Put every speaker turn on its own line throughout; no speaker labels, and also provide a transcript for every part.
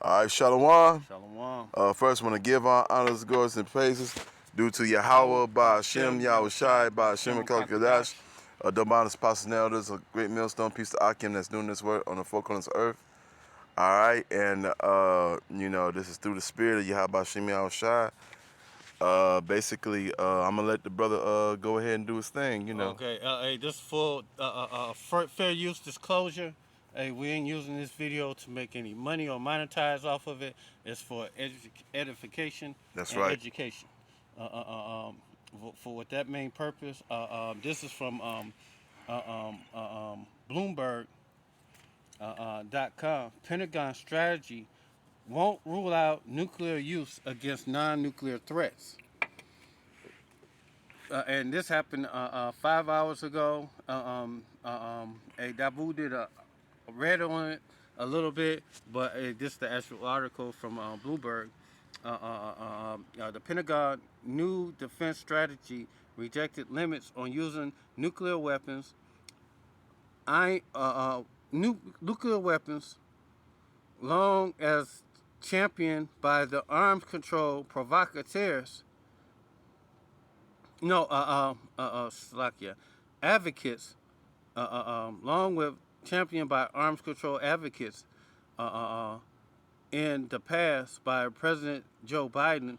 All right, Shalom.
Shalom.
First, I want to give our honors, glories, and praises due to Yahweh, by Hashem, Yahweh Shai, by Hashem, and Kadash, the bonus apostles and elders, a great millstone, peace to Akim that's doing this work on the four corners of earth. All right, and this is through the spirit of Yahweh, Hashem, Yahweh Shai. Basically, I'm gonna let the brother go ahead and do his thing.
Okay. Hey, this full fair use disclosure. Hey, we ain't using this video to make any money or monetize off of it. It's for edification
That's
and
right.
education. For what that main purpose. This is from Bloomberg.com. Pentagon strategy won't rule out nuclear use against non-nuclear threats. And this happened 5 hours ago. Dabu did read on it a little bit, but this is the actual article from Bloomberg. The Pentagon new defense strategy rejected limits on using nuclear weapons. Nuclear weapons, long as championed by the arms control provocateurs. Slovakia advocates, along with championed by arms control advocates in the past by President Joe Biden.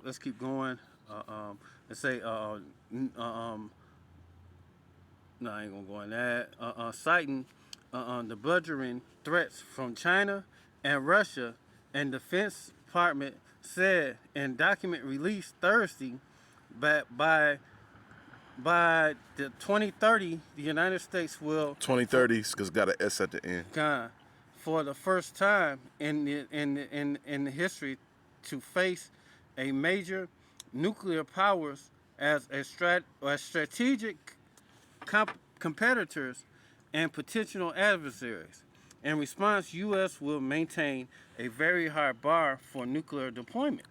Let's keep going. Let's say, no, I ain't gonna go on that. Citing the bludgeoning threats from China and Russia, and Defense Department said in document released Thursday that by the 2030, the United States will
2030 because got an S at the end.
For the first time in the history, to face a major nuclear powers as strategic competitors and potential adversaries. In response, U.S. will maintain a very high bar for nuclear deployment,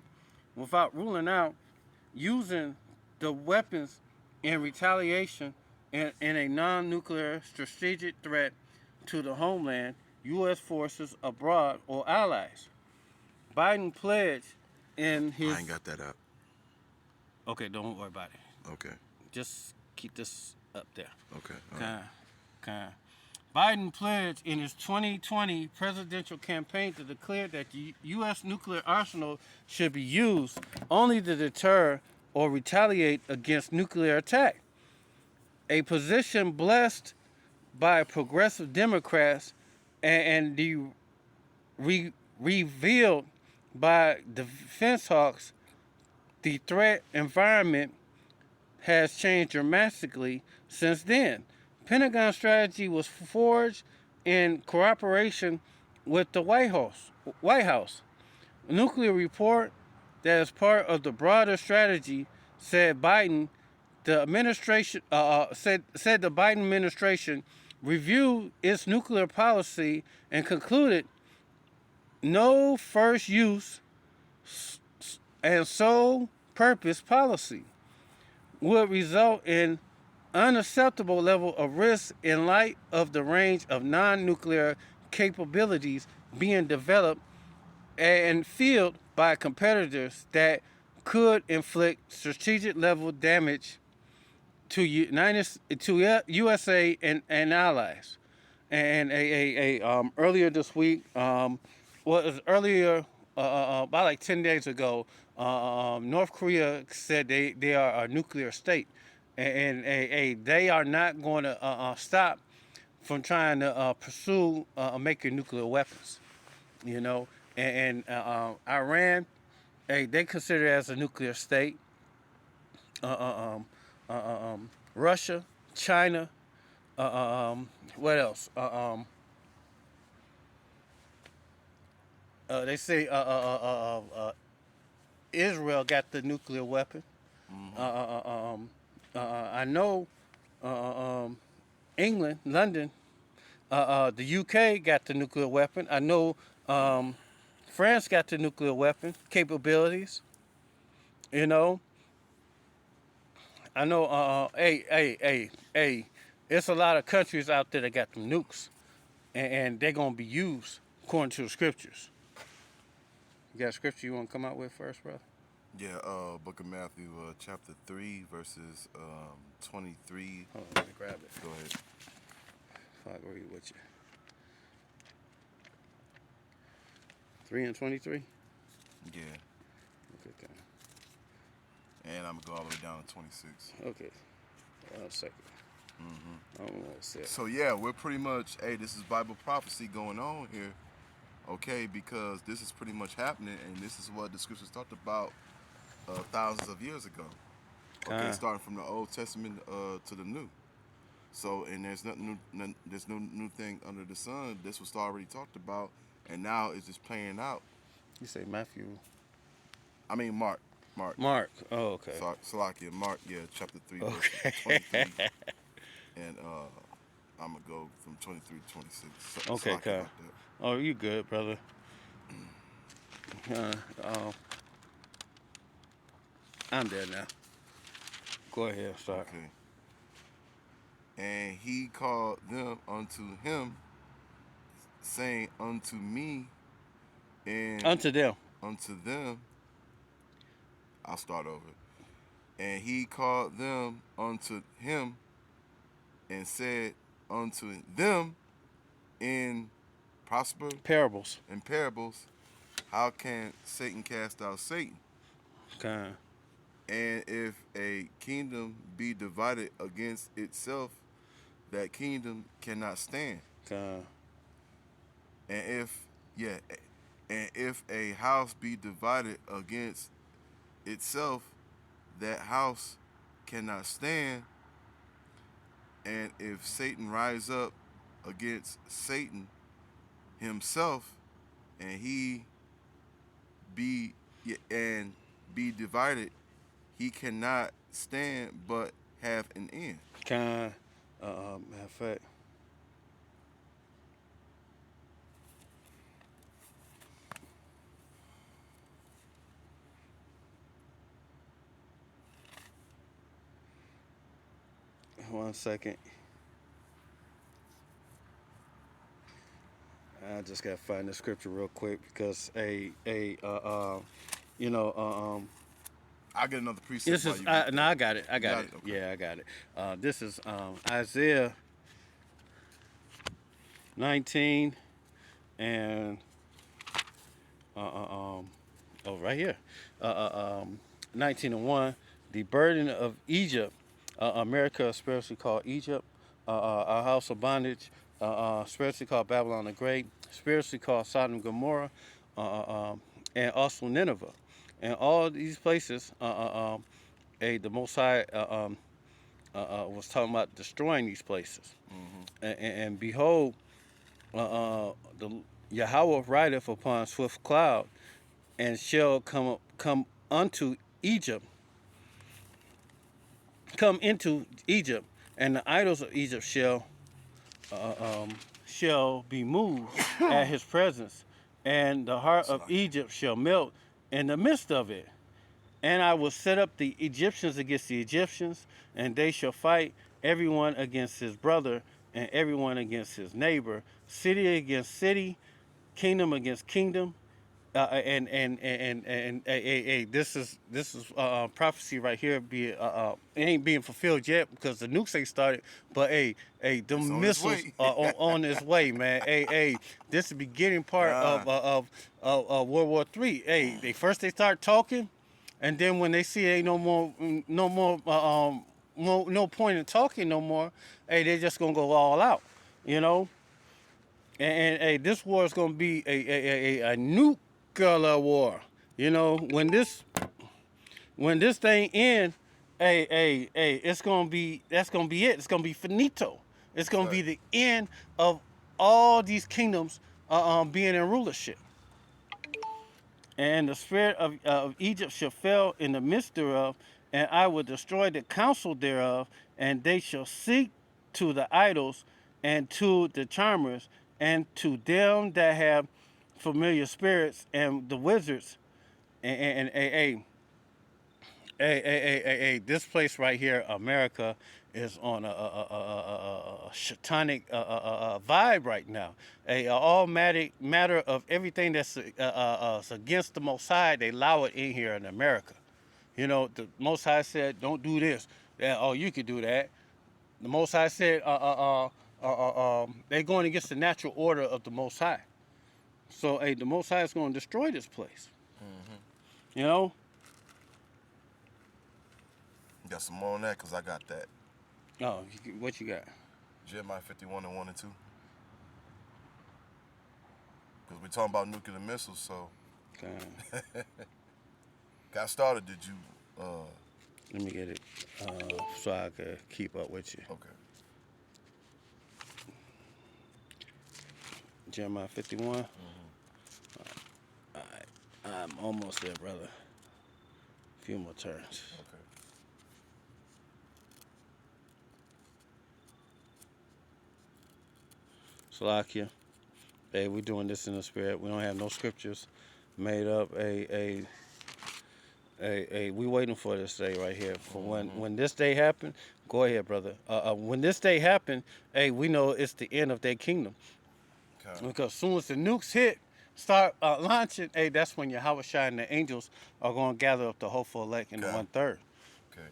without ruling out using the weapons in retaliation in a non-nuclear strategic threat to the homeland, U.S. forces abroad, or allies. Biden pledged in his...
I ain't got that up.
Okay, don't worry about it.
Okay.
Just keep this up there.
Okay.
Okay. Biden pledged in his 2020 presidential campaign to declare that the U.S. nuclear arsenal should be used only to deter or retaliate against nuclear attack, a position blessed by progressive Democrats and revealed by defense hawks. The threat environment has changed dramatically since then. Pentagon strategy was forged in cooperation with the White House. A nuclear report that is part of the broader strategy said Biden. The administration said the Biden administration reviewed its nuclear policy and concluded no first use and sole purpose policy would result in unacceptable level of risk in light of the range of non-nuclear capabilities being developed and fielded by competitors that could inflict strategic level damage to USA and allies. And earlier this week, about like 10 days ago, North Korea said they are a nuclear state, and they are not going to stop from trying to pursue making nuclear weapons. And Iran, they consider it as a nuclear state. Russia, China, what else? They say Israel got the nuclear weapon. Mm-hmm. I know England, London, the UK got the nuclear weapon. I know France got the nuclear weapon capabilities. I know, it's a lot of countries out there that got the nukes. and they're gonna be used according to the scriptures. You got a scripture you want to come out with first, brother?
Yeah, Book of Matthew, chapter 3, verses 23.
Hold on, let me grab it.
Go ahead.
If I can read with you. 3 and 23.
Yeah,
Okay.
and I'm going to go all the way down to 26.
Okay. 1 second. I don't know what it said.
So, yeah, we're pretty much, hey, this is Bible prophecy going on here, okay, because this is pretty much happening, and this is what the scriptures talked about thousands of years ago. Okay, starting from the Old Testament to the New. So, and there's nothing new, there's no new thing under the sun. This was already talked about, and now it's just playing out.
You say Matthew?
I mean Mark.
Mark. Oh, okay.
Salakia, Mark, yeah, chapter 3,
Okay.
verse 23. And I'm going to go from 23 to 26.
Okay,
Salakia
Kyle.
about that.
Oh, you good, brother? I'm there now. Go ahead, start.
Okay. And he called them unto him, saying unto me, and
Unto them.
I'll start over. And he called them unto him, and said unto them in
Parables.
parables, how can Satan cast out Satan?
Okay.
And if a kingdom be divided against itself, that kingdom cannot stand.
Okay.
And if a house be divided against itself, that house cannot stand. And if Satan rise up against Satan himself, and he be divided, he cannot stand but have an end.
Matter of fact. One second. I just gotta find the scripture real quick because you know,
I get another precept.
this is no, I got it. I got it.
Okay.
Yeah, I got it. This is Isaiah 19 and right here, 19 and 1. The burden of Egypt, America, spiritually called Egypt, a house of bondage, spiritually called Babylon the Great, spiritually called Sodom and Gomorrah, and also Nineveh. And all these places, the Most High was talking about destroying these places. And behold, the Yahweh rideth upon swift cloud, and shall come unto Egypt, come into Egypt, and the idols of Egypt shall be moved at his presence, and the heart of Egypt shall melt in the midst of it. And I will set up the Egyptians against the Egyptians, and they shall fight everyone against his brother, and everyone against his neighbor, city against city, kingdom against kingdom. This is prophecy right here. It ain't being fulfilled yet because the nukes ain't started. But the missiles are on its way, man. This is the beginning part of World War III. They start talking, and then when they see ain't no more, no point in talking no more. They just gonna go all out, you know. And this war is gonna be a nuclear war. You know, when this thing ends, it's gonna be it. It's gonna be finito. It's gonna be the end of all these kingdoms being in rulership. And the spirit of Egypt shall fail in the midst thereof, and I will destroy the counsel thereof, and they shall seek to the idols and to the charmers and to them that have familiar spirits and the wizards. And this place right here, America, is on a satanic vibe right now. A automatic matter of everything that's against the Most High, they allow it in here in America. You know, the Most High said, "Don't do this." Oh, you could do that. The Most High said, they're going against the natural order of the Most High. So, hey, the Most High is going to destroy this place.
Mm-hmm.
You know?
Got some more on that because I got that.
Oh, what you got?
Jeremiah 51 and 1 and 2. Because we're talking about nuclear missiles, so.
Okay.
Got started, did you?
Let me get it so I can keep up with you.
Okay.
Jeremiah 51.
Mm-hmm.
All right. I'm almost there, brother. A few more turns.
Okay.
Salakia. Hey, we're doing this in the spirit. We don't have no scriptures made up. We waiting for this day right here. For when this day happen, go ahead, brother. When this day happen, hey, we know it's the end of their kingdom.
Okay.
Because as soon as the nukes hit, start launching, hey, that's when Yahweh Shai and the angels are going to gather up the hopeful elect in the 1/3.
Okay.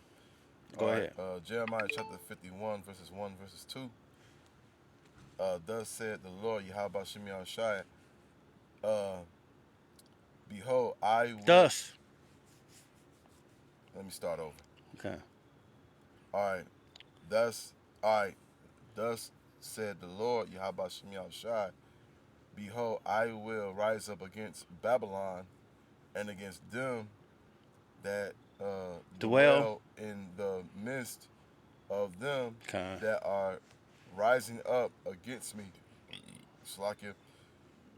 Go ahead.
Jeremiah chapter 51, verses 1, verses 2. Thus said the Lord, Yahweh Shem Shai, behold, I will.
Thus.
Let me start over.
Okay.
All right. Thus said the Lord, Yahweh Shem Shai, behold, I will rise up against Babylon and against them that dwell in the midst of them that are rising up against me. It's like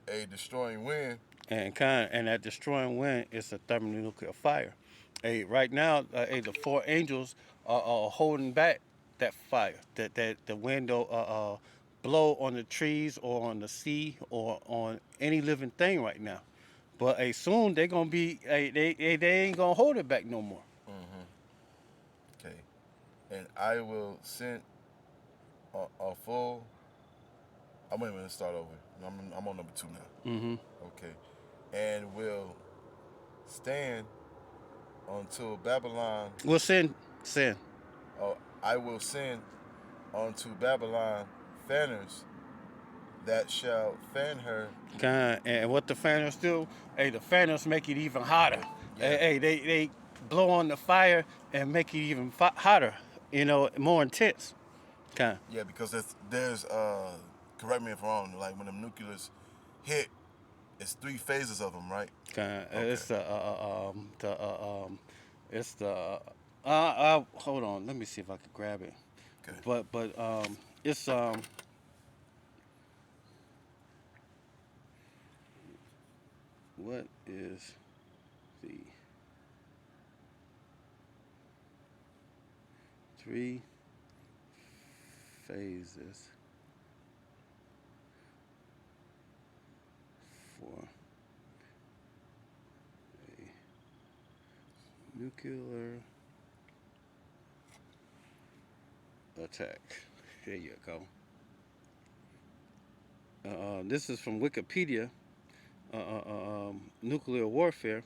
a destroying wind.
And that destroying wind is a thermonuclear fire. Hey, right now, the four angels are holding back that fire. That the wind don't blow on the trees or on the sea or on any living thing right now. But soon they're gonna be they ain't gonna hold it back no more.
Mm-hmm. Okay. And I will send a full. I'm wait a minute. Start over. I'm on number 2 now.
Mm-hmm.
Okay. And will stand until Babylon.
Well, send.
I will send unto Babylon fanners that shall fan her.
And what the fanners do? Hey, the fanners make it even hotter.
Yeah.
Hey, they blow on the fire and make it even hotter. You know, more intense.
Yeah, because there's correct me if I'm wrong. Like when the nuclears hit, it's 3 phases of them, right?
Okay. It's the hold on. Let me see if I can grab it.
Okay.
But it's what is the 3 phases for a nuclear attack? There you go. This is from Wikipedia. Nuclear warfare.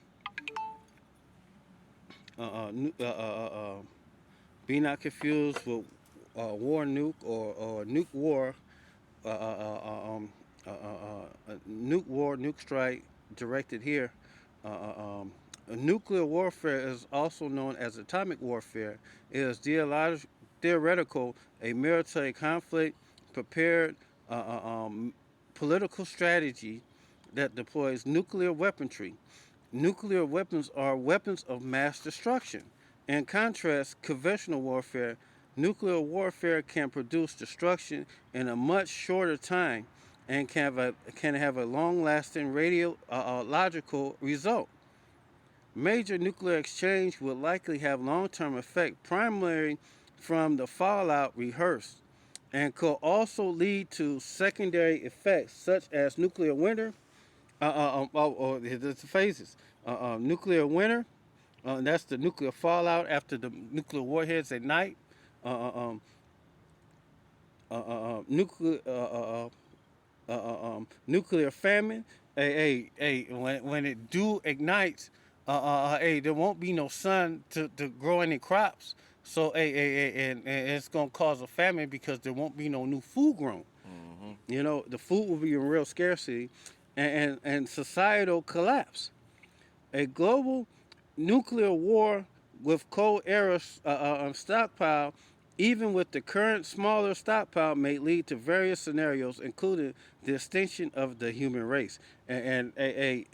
Be not confused with war nuke or nuke war. Nuke war, nuke strike directed here. Nuclear warfare is also known as atomic warfare. It is theoretical, a military conflict, prepared political strategy that deploys nuclear weaponry. Nuclear weapons are weapons of mass destruction. In contrast, conventional warfare, nuclear warfare can produce destruction in a much shorter time and can have a long-lasting radiological result. Major nuclear exchange would likely have long-term effect primarily from the fallout rehearsed and could also lead to secondary effects such as nuclear winter, the phases. Nuclear winter, that's the nuclear fallout after the nuclear warheads ignite. uh, nuclear nuclear famine. When it do ignites, there won't be no sun to grow any crops. So, and it's gonna cause a famine because there won't be no new food grown.
Mm-hmm.
You know, the food will be in real scarcity, and societal collapse. A global nuclear war with cold era stockpile, even with the current smaller stockpile, may lead to various scenarios, including the extinction of the human race. It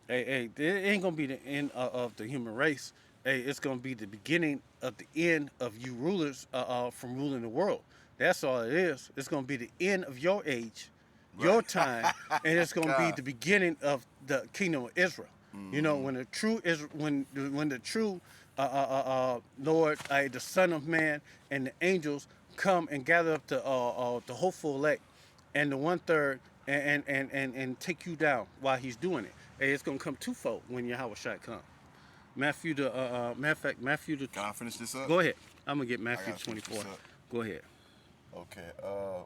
ain't gonna be the end of the human race. It's gonna be the beginning of the end of you rulers from ruling the world. That's all it is. It's gonna be the end of your age, your
Right.
time, and it's gonna be
God.
the beginning of the kingdom of Israel. You know,
Mm-hmm.
when the true is when the true Lord, the Son of Man, and the angels come and gather up the hopeful elect and the 1/3 and take you down while he's doing it. Hey, it's gonna come twofold when Yahweh Shai come. Matthew the matter of fact, Matthew the
Can I finish this up?
go ahead. I'm gonna get
I
Matthew
gotta finish
24.
this up.
Go ahead.
Okay.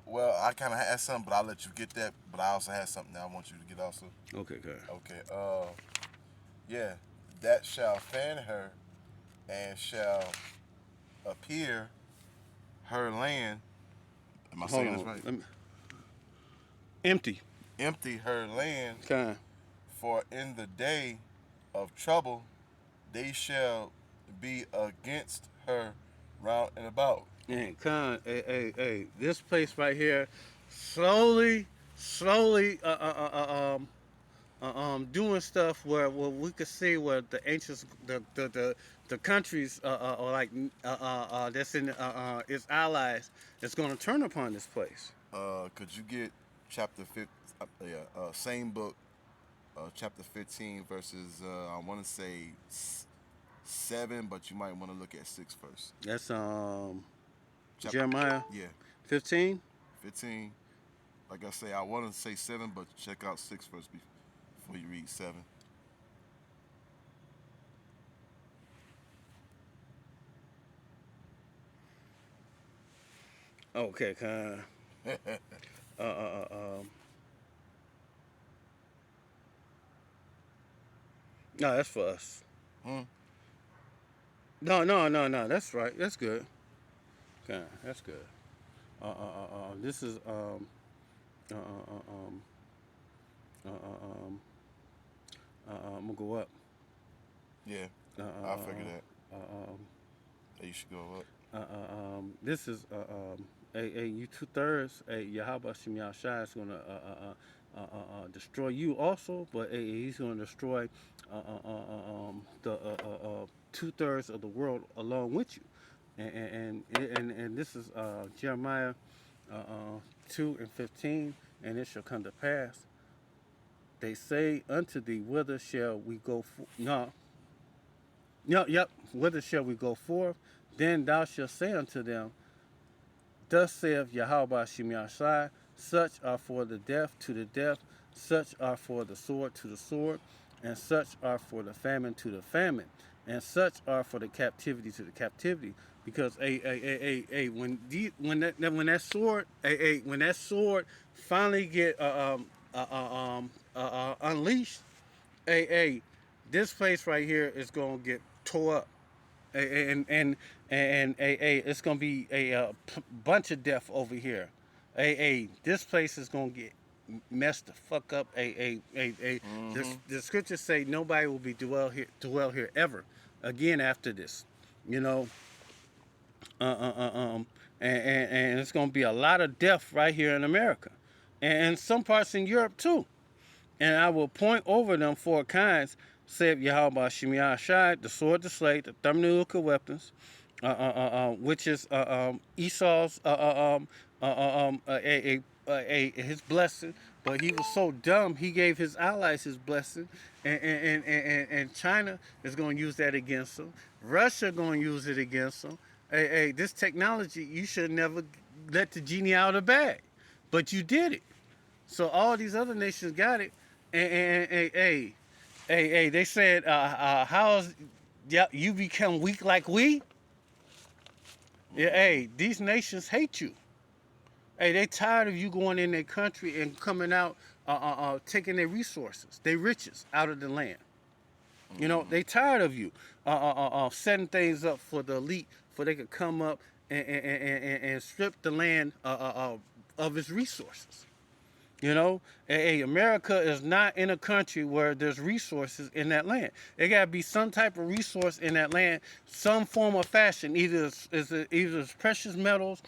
Well, I kind of had something, but I'll let you get that. But I also had something that I want you to get also.
Okay, good.
Okay. Yeah. That shall fan her, and shall appear her land. Am I
Hold
saying this
on.
right?
Empty.
Empty her land,
Kind.
for in the day of trouble they shall be against her round and about.
And this place right here, slowly, doing stuff where we could see where the ancients, the countries, like that's in its allies, is going to turn upon this place.
Could you get chapter 5? Same book, chapter 15, verses I want to say 7, but you might want to look at 6 first.
That's
Chapter,
Jeremiah
yeah,
15.
15. Like I say, I want to say 7, but check out 6 first before you read 7.
Okay, kind. Uh, uh, uh, um, no, that's for us.
Hmm?
No. That's right. That's good. Kind. That's good. This is uh, uh, uh, um, I'm gonna go up.
Yeah,
Uh,
I figured that.
uh, um,
That you should go up.
this is a you 2/3. A Yahweh Shem Yahshai is gonna destroy you also, but he's gonna destroy the 2/3 of the world along with you, and this is Jeremiah 2:15, and it shall come to pass. They say unto thee, whither shall we go? No, yep. Whither shall we go forth? Then thou shalt say unto them, thus saith Yahweh Shem Yahshai, such are for the deaf to the deaf, such are for the sword to the sword, and such are for the famine to the famine, and such are for the captivity to the captivity. Because when that sword when that sword finally get unleashed, this place right here is gonna get tore up, and it's gonna be bunch of death over here. This place is gonna get messed the fuck up.
Mm-hmm.
The scriptures say nobody will be dwell here ever again after this. You know, uh, uh, uh, um, and it's gonna be a lot of death right here in America, and some parts in Europe too. And I will point over them four kinds, said Yahweh Shemiah Shai, the sword, the slate, the thermonuclear weapons, which is Esau's his blessing. But he was so dumb, he gave his allies his blessing, and China is going to use that against them. Russia going to use it against them. This technology, you should never let the genie out of the bag, but you did it. So all these other nations got it, and they said, "How's yeah, you become weak like we?" Yeah, hey, these nations hate you. Hey, they tired of you going in their country and coming out, taking their resources, their riches out of the land. You know,
Mm-hmm.
they tired of you setting things up for the elite, for they could come up and strip the land of its resources. You know, hey, America is not in a country where there's resources in that land. It got to be some type of resource in that land, some form of fashion. Either it's precious metals,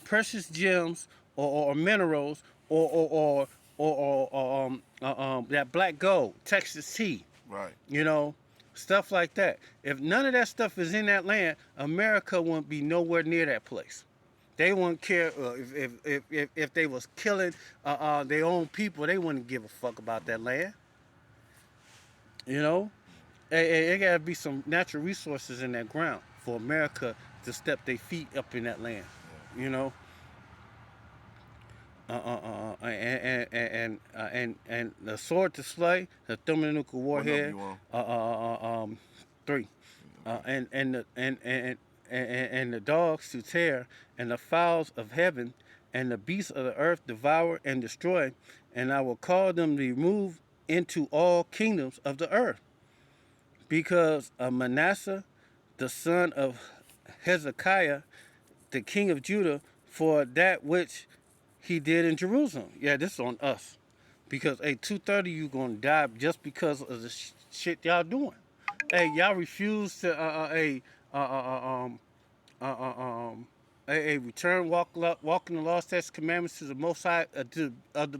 precious gems, or minerals, or that black gold, Texas tea.
Right.
You know, stuff like that. If none of that stuff is in that land, America won't be nowhere near that place. They wouldn't care if they was killing their own people. They wouldn't give a fuck about that land. You know, there gotta be some natural resources in that ground for America to step their feet up in that land.
Yeah.
You know, and the sword to slay, the thermonuclear
What number
warhead,
you on?
3,
Okay.
and the dogs to tear, and the fowls of heaven, and the beasts of the earth devour and destroy, and I will call them to remove into all kingdoms of the earth, because of Manasseh, the son of Hezekiah, the king of Judah, for that which he did in Jerusalem. Yeah, this is on us. Because, hey, 230, you going to die just because of the shit y'all doing. Hey, y'all refuse to, return walking the law, statutes, commandments to the Most High, the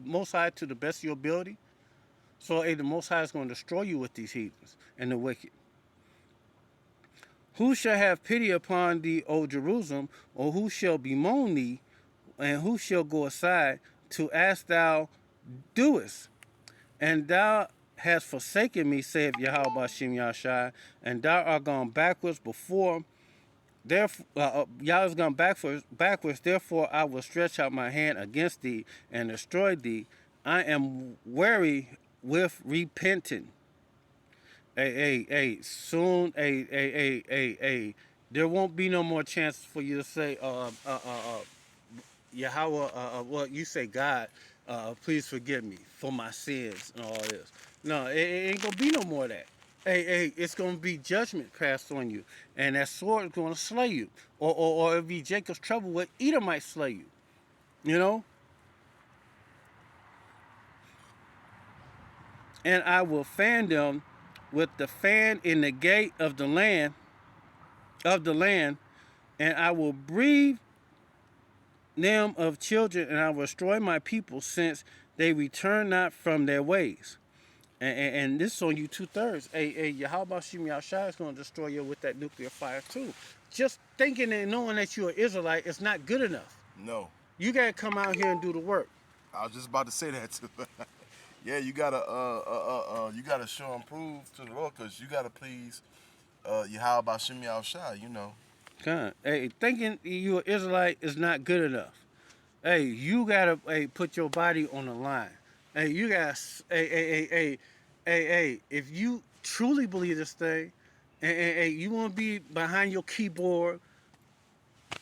Most High to the best of your ability. So, hey, the Most High is going to destroy you with these heathens and the wicked. Who shall have pity upon thee, O Jerusalem, or who shall bemoan thee, and who shall go aside to ask thou doest? And thou hast forsaken me, saith Yahweh Bashem Yahshai, and thou art gone backwards before. Therefore, Yahweh is gone backwards. Therefore, I will stretch out my hand against thee and destroy thee. I am weary with repenting. Soon, there won't be no more chances for you to say, Yahweh, well, you say, God, please forgive me for my sins and all this. No, it ain't gonna be no more of that. It's gonna be judgment passed on you, and that sword is gonna slay you, or it'll be Jacob's trouble where Edom might slay you. You know, and I will fan them with the fan in the gate of the land, and I will breathe them of children, and I will destroy my people, since they return not from their ways. And this is on you 2/3. How about Shim Yahshai is going to destroy you with that nuclear fire too? Just thinking and knowing that you're an Israelite is not good enough.
No.
You got to come out here and do the work.
I was just about to say that too. Yeah, you gotta show and prove to the Lord, cause you gotta please Yahweh Bashem Yahushua, you know.
God, thinking you're an Israelite is not good enough. Hey, you gotta put your body on the line. Hey, you gotta if you truly believe this thing, you wanna be behind your keyboard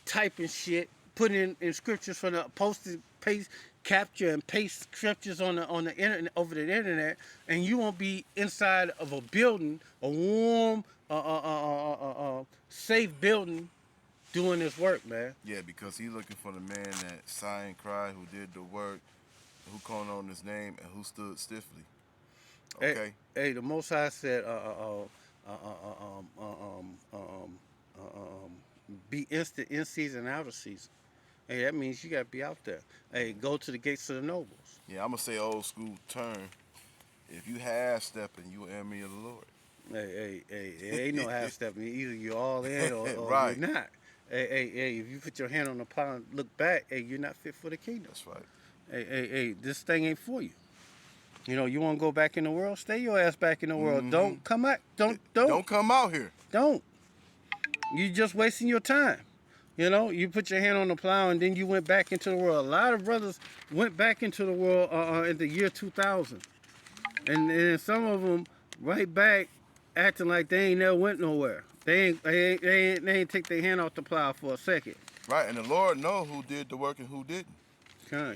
typing shit, putting in scriptures from the posted paste, capture and paste scriptures on the internet, over the internet, and you won't be inside of a building, a warm, safe building, doing this work, man.
Yeah, because he's looking for the man that sighed and cried, who did the work, who called on his name, and who stood stiffly. Okay.
The Most High said, be instant in season, out of season. Hey, that means you gotta be out there. Hey, go to the gates of the nobles.
Yeah, I'm gonna say old school term. If you half stepping, you are enemy of the Lord.
There ain't no half stepping. Either you're all in or
Right.
you're not. If you put your hand on the plow and look back, you're not fit for the kingdom.
That's right.
This thing ain't for you. You know, you want to go back in the world? Stay your ass back in the world.
Mm-hmm.
Don't come out. Don't
come out here.
Don't. You're just wasting your time. You know, you put your hand on the plow and then you went back into the world. A lot of brothers went back into the world in the year 2000. And some of them right back acting like they ain't never went nowhere. They ain't take their hand off the plow for a second.
Right, and the Lord know who did the work and who didn't.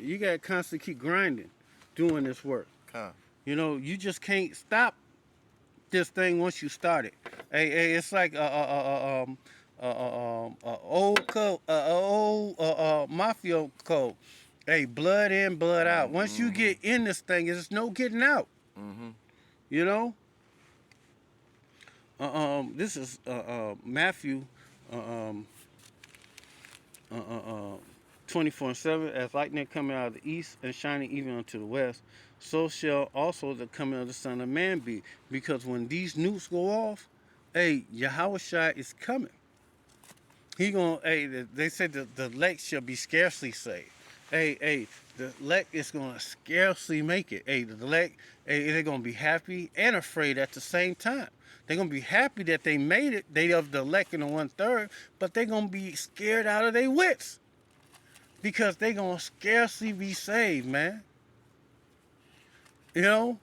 You got to constantly keep grinding, doing this work. You know, you just can't stop this thing once you start it. It's like old code, old mafia code. Hey, blood in, blood out. Once you get in this thing, there's no getting out. You know. This is Matthew 24:7. As lightning coming out of the east and shining even unto the west, so shall also the coming of the Son of Man be. Because when these nukes go off, hey, Yahushua is coming. He gonna, hey, they said the elect shall be scarcely saved. Hey, the elect is gonna scarcely make it. Hey, the elect, hey, they're gonna be happy and afraid at the same time. They're gonna be happy that they made it. They of the elect in the 1/3, but they're gonna be scared out of their wits because they're gonna scarcely be saved, man. You know,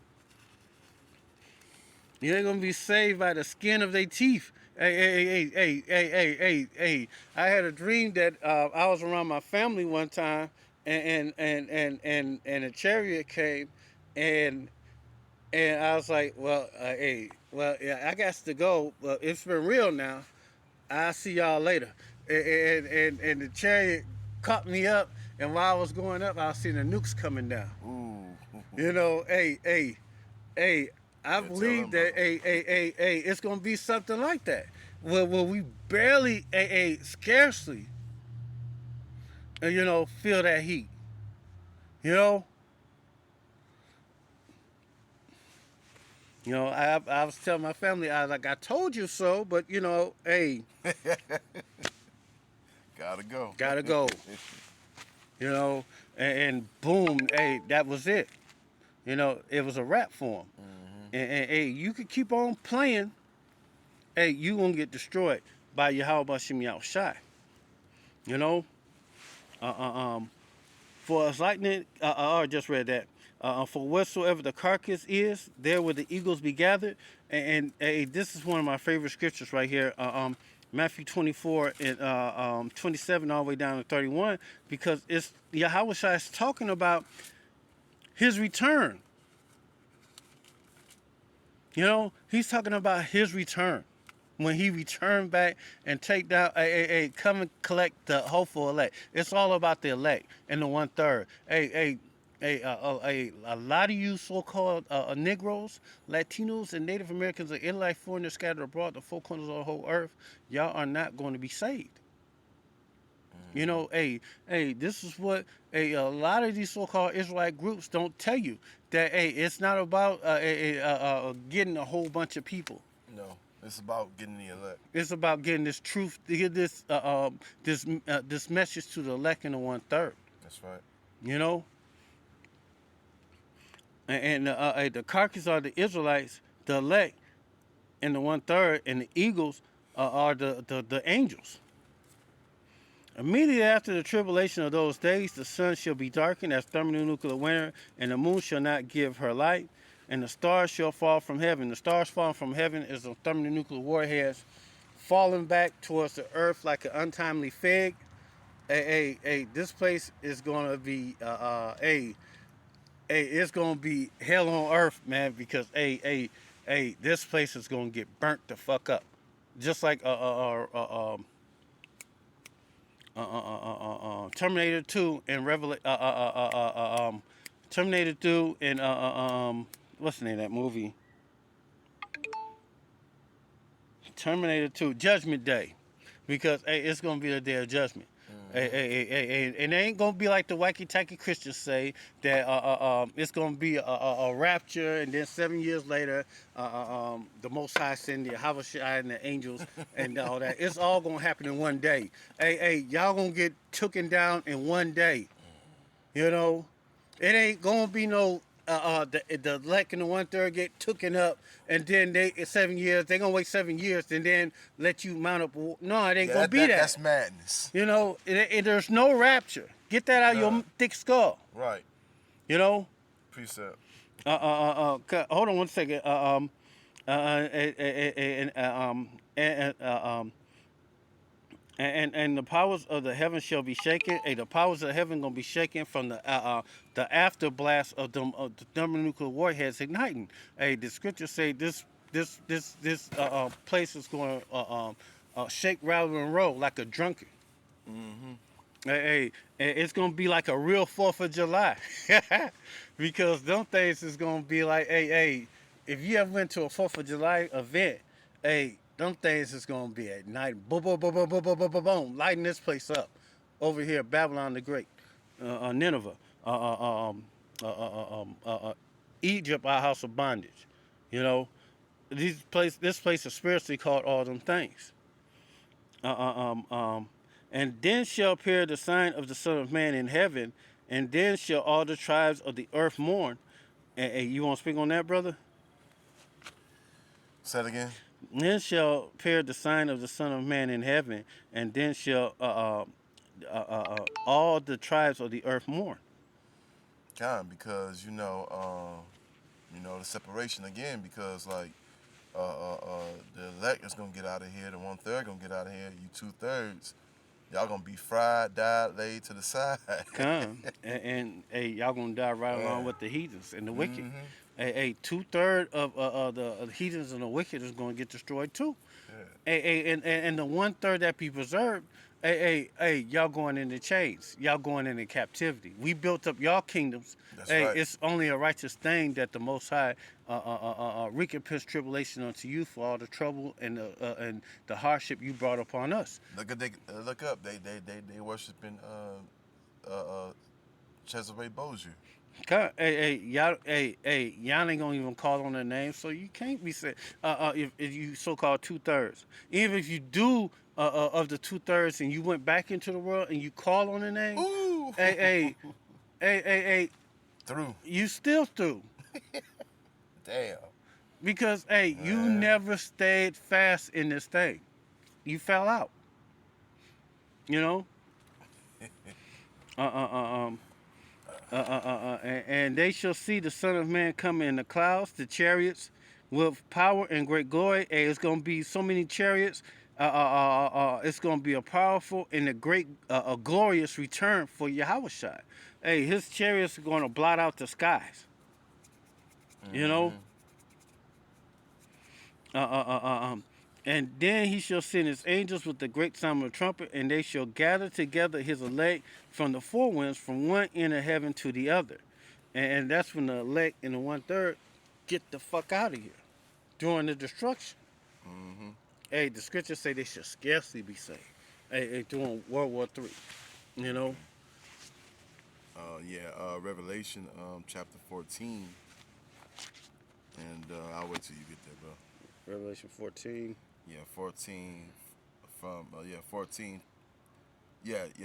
they're gonna be saved by the skin of their teeth. Hey. I had a dream that I was around my family one time, and a chariot came, and I was like, well, yeah, I got to go. But it's been real now. I'll see y'all later. And the chariot caught me up, and while I was going up, I was seeing the nukes coming down.
Ooh.
You know, hey. I believe that it's gonna be something like that. Where we barely, scarcely, feel that heat. You know. I was telling my family, I was like, I told you so, but hey.
Gotta go.
Gotta go. And boom, hey, that was it. It was a wrap for him. And hey, you could keep on playing. Hey, you gonna get destroyed by Yahweh Bashim Yahushai. For as lightning, I just read that. For whatsoever the carcass is, there will the eagles be gathered. And this is one of my favorite scriptures right here. Matthew 24 and 27 all the way down to 31, because it's Yahweh Shai is talking about his return. He's talking about his return. When he returned back and take down, come and collect the hopeful elect. It's all about the elect and the 1/3. A lot of you so-called Negroes, Latinos, and Native Americans are Israelite foreigners scattered abroad the four corners of the whole earth. Y'all are not going to be saved. This is what a lot of these so-called Israelite groups don't tell you, that it's not about getting a whole bunch of people.
No, it's about getting the elect.
It's about getting this truth, to get this this message to the elect in the 1/3.
That's right.
And the carcass are the Israelites, the elect in the 1/3, and the eagles are the angels. Immediately after the tribulation of those days, the sun shall be darkened as thermonuclear winter, and the moon shall not give her light, and the stars shall fall from heaven. The stars falling from heaven is the thermonuclear warheads falling back towards the earth like an untimely fig. This place is gonna be it's gonna be hell on earth, man, because this place is gonna get burnt the fuck up, just like Terminator 2 and Terminator 2 and what's the name of that movie? Terminator 2, Judgment Day, because it's gonna be the day of judgment. And it ain't gonna be like the wacky tacky Christians say that it's gonna be a rapture, and then 7 years later, the Most High send the Havashai and the angels and all that. It's all gonna happen in one day. Y'all gonna get taken down in one day. It ain't gonna be no the elect and the 1/3 get taken up, and then they 7 years. They gonna wait 7 years and then let you mount up. No, it ain't gonna be that.
That's madness.
There's no rapture. Get that out of your thick skull.
Right. Precept.
Hold on one second. and the powers of the heaven shall be shaken. The powers of heaven gonna be shaken from the afterblast of the thermonuclear warheads igniting. The scriptures say this place is going to shake, rattle, and roll like a drunkard.
Mm-hmm.
It's gonna be like a real 4th of July, because them things is gonna be like, if you ever went to a 4th of July event, them things is gonna be at night, boom, boom, boom, boom, boom, boom, boom, boom, boom, lighting this place up, over here, Babylon the Great, Nineveh, uh, uh, um, Egypt, our house of bondage, you know, this place is spiritually called all them things. Uh, uh, um, um, and then shall appear the sign of the Son of Man in heaven, and then shall all the tribes of the earth mourn. And you want to speak on that, brother?
Say it again.
Then shall appear the sign of the Son of Man in heaven, and then shall all the tribes of the earth mourn.
Because the separation again. Because like the elect is gonna get out of here. The 1/3 gonna get out of here. You 2/3, y'all gonna be fried, died, laid to the side.
Come and hey, y'all gonna die right along
Yeah.
with the heathens and the wicked.
Mm-hmm.
2/3 of the heathens and the wicked is gonna get destroyed too.
Yeah.
And the 1/3 that be preserved, y'all going into chains. Y'all going into captivity. We built up y'all kingdoms.
That's right.
It's only a righteous thing that the Most High recompense tribulation unto you for all the trouble and the hardship you brought upon us.
Look up. They worshiping Cesare Borgia.
Y'all ain't gonna even call on their name, so you can't be saying if you so-called 2/3. Even if you do of the 2/3 and you went back into the world and you call on the name,
Ooh.
hey, hey, hey,
Through.
you still through.
Damn.
Because you
Man.
never stayed fast in this thing. You fell out. You know. Uh uh uh um. And they shall see the Son of Man coming in the clouds, the chariots, with power and great glory. Hey, it's gonna be so many chariots. It's gonna be a powerful and a great, a glorious return for Yahushua. Hey, his chariots are gonna blot out the skies. You know.
Mm-hmm.
Uh, uh, uh, uh, um, and then he shall send his angels with the great sound of the trumpet, and they shall gather together his elect from the four winds, from one end of heaven to the other. And that's when the elect and the 1/3 get the fuck out of here during the destruction.
Mm-hmm.
Hey, the scriptures say they should scarcely be saved. During World War III, you know.
Okay. Revelation chapter 14, and I'll wait till you get there, bro.
Revelation 14.
Yeah, 14 from 14.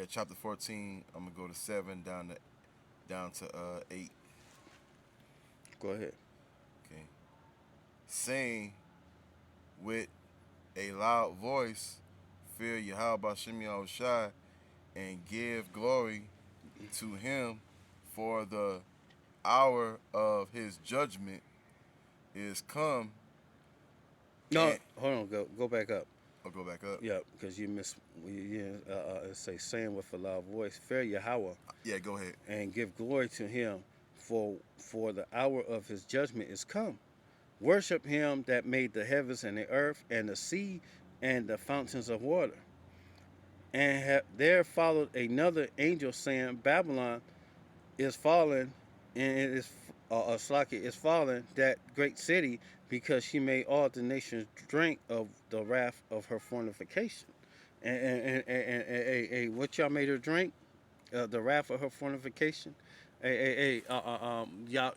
Chapter 14. I'm gonna go to 7 down to 8.
Go ahead.
Okay, saying with a loud voice, fear Yahweh Bashem Yahushai, and give glory to him, for the hour of his judgment is come.
No,
And
hold on. Go back up.
I'll go back up.
Yeah, because you miss. It say saying with a loud voice, fear Yahweh,
Yeah, go ahead.
and give glory to him, for the hour of his judgment is come. Worship him that made the heavens and the earth and the sea and the fountains of water. And there followed another angel saying, Babylon is fallen, and it is Slaki is fallen, that great city, because she made all the nations drink of the wrath of her fornication. What y'all made her drink? The wrath of her fornication. Y'all,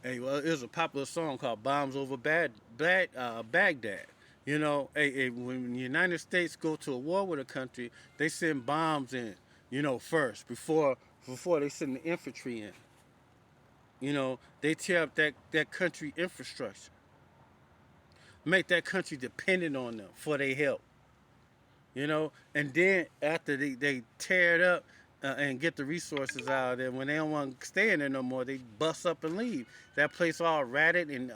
well, it was a popular song called "Bombs Over Baghdad." You know, when the United States go to a war with a country, they send bombs in. You know, first before they send the infantry in. You know, they tear up that country infrastructure, make that country dependent on them for their help. You know, and then after they tear it up, and get the resources out of there. When they don't want to stay in there no more, they bust up and leave. That place all ratted and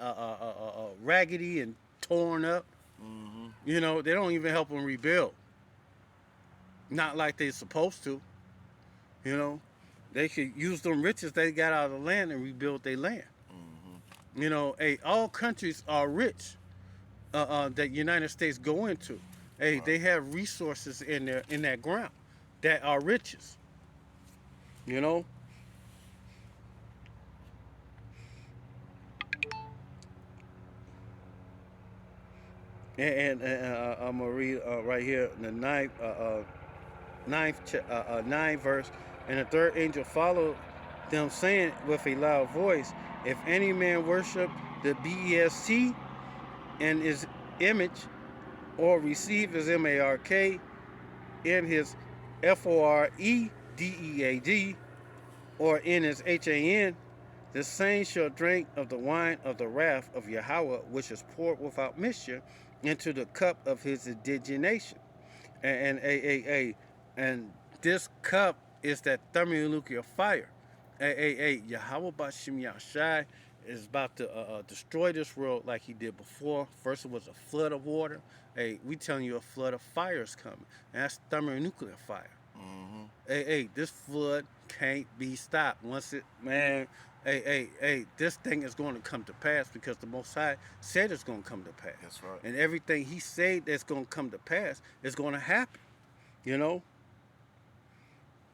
raggedy and torn up.
Mm-hmm.
You know, they don't even help them rebuild. Not like they're supposed to. You know, they could use them riches they got out of the land and rebuild their land.
Mm-hmm.
You know, hey, all countries are rich that United States go into. Hey,
Right.
they have resources in that ground that are riches. You know, and I'm gonna read right here the ninth verse. And the third angel followed them, saying with a loud voice, "If any man worship the BEST and his image, or receive his mark in his foredead, or in his han, the same shall drink of the wine of the wrath of Yahweh, which is poured without mixture into the cup of his indignation." And this cup is that thermonuclear fire. Yahweh Bashim Yahshai is about to destroy this world like he did before. First it was a flood of water. Hey, we telling you a flood of fire is coming. And that's thermonuclear fire.
Mm-hmm.
This flood can't be stopped. Once it, man, this thing is going to come to pass because the Most High said it's going to come to pass.
That's right.
And everything he said that's going to come to pass is going to happen. You know?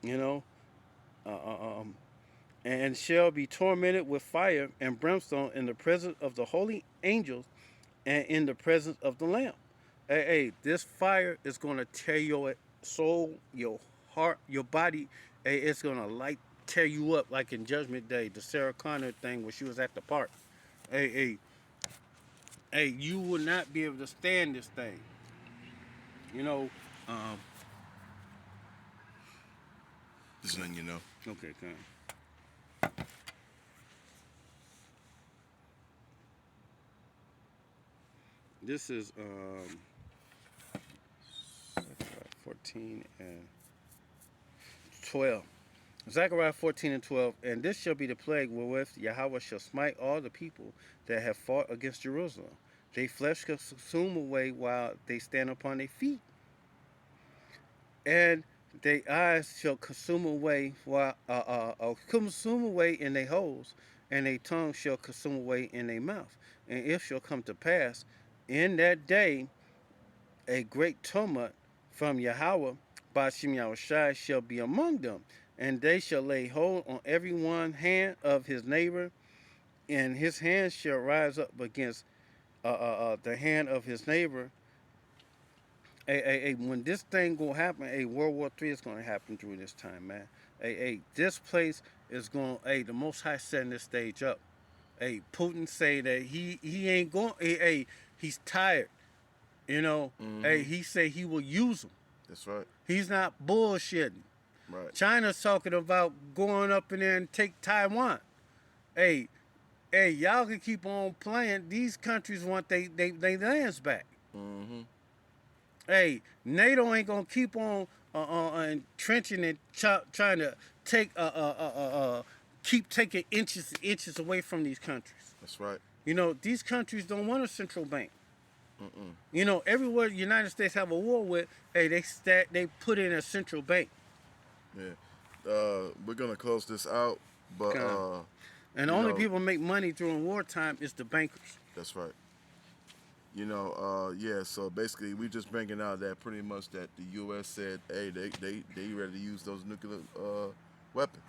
You know? Uh, uh, um, and shall be tormented with fire and brimstone in the presence of the holy angels and in the presence of the Lamb. This fire is going to tear your soul, your heart, your body. It's going to tear you up like in Judgment Day, the Sarah Connor thing where she was at the park. Hey, hey, you will not be able to stand this thing. You know. Um,
Just letting you know.
okay, come. This is 14 and 12. Zechariah 14 and 12. And this shall be the plague wherewith Yahweh shall smite all the people that have fought against Jerusalem. They flesh shall consume away while they stand upon their feet. And their eyes shall consume away while consume away in their holes, and their tongue shall consume away in their mouth. And it shall come to pass in that day a great tumult from Yahweh by Shem Yahushai shall be among them, and they shall lay hold on every one hand of his neighbor, and his hand shall rise up against the hand of his neighbor. When this thing gonna happen, World War III is gonna happen through this time, man. This place is going. The Most High setting this stage up. Putin say that he ain't going. He's tired. You know.
Mm-hmm.
He say he will use them.
That's right.
He's not bullshitting.
Right.
China's talking about going up in there and take Taiwan. Hey, y'all can keep on playing. These countries want they lands back.
Mm-hmm.
NATO ain't gonna keep on entrenching and trying to take keep taking inches away from these countries.
That's right.
You know, these countries don't want a central bank.
Mm-mm.
You know, everywhere the United States have a war with, they put in a central bank.
Yeah. We're gonna close this out, but
and the only people make money during wartime is the bankers.
That's right. You know, yeah. So basically, we just bringing out that pretty much that the U.S. said, hey, they ready to use those nuclear weapons.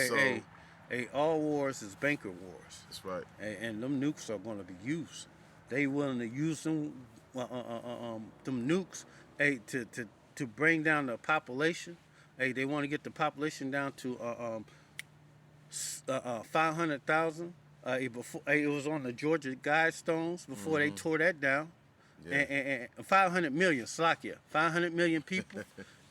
So,
all wars is banker wars.
That's right.
And them nukes are going to be used. They willing to use them nukes, to bring down the population. They want to get the population down to 500,000. It was on the Georgia Guidestones before they tore that down. Yeah. And 500 million, Slovakia, 500 million people.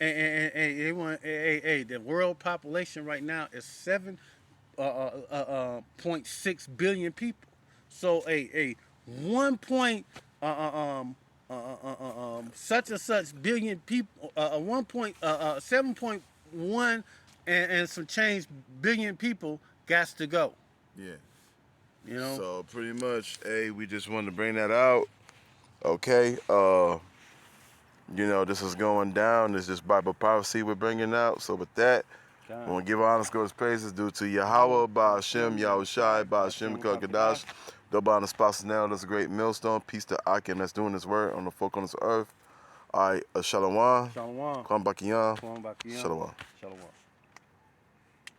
and they want, the world population right now is 7.6 billion people. So, 1 point, such and such billion people, 7 point 1 and some change billion people got to go.
Yeah.
You know.
So pretty much, hey, we just wanted to bring that out. Okay. You know, this is going down. This is Bible prophecy we're bringing out. So with that,
God.
we want to give honors, glory, praises due to Yahweh, by Hashem, Yahweh Shai, by Hashem, Kadash, the bond of spouses now. That's a great millstone. Peace to Akim that's doing his work on the four corners of earth. All right, Shalom.
Shalom.
Kwam Bakiyam.
Shalom.
Shalom.
Shalom.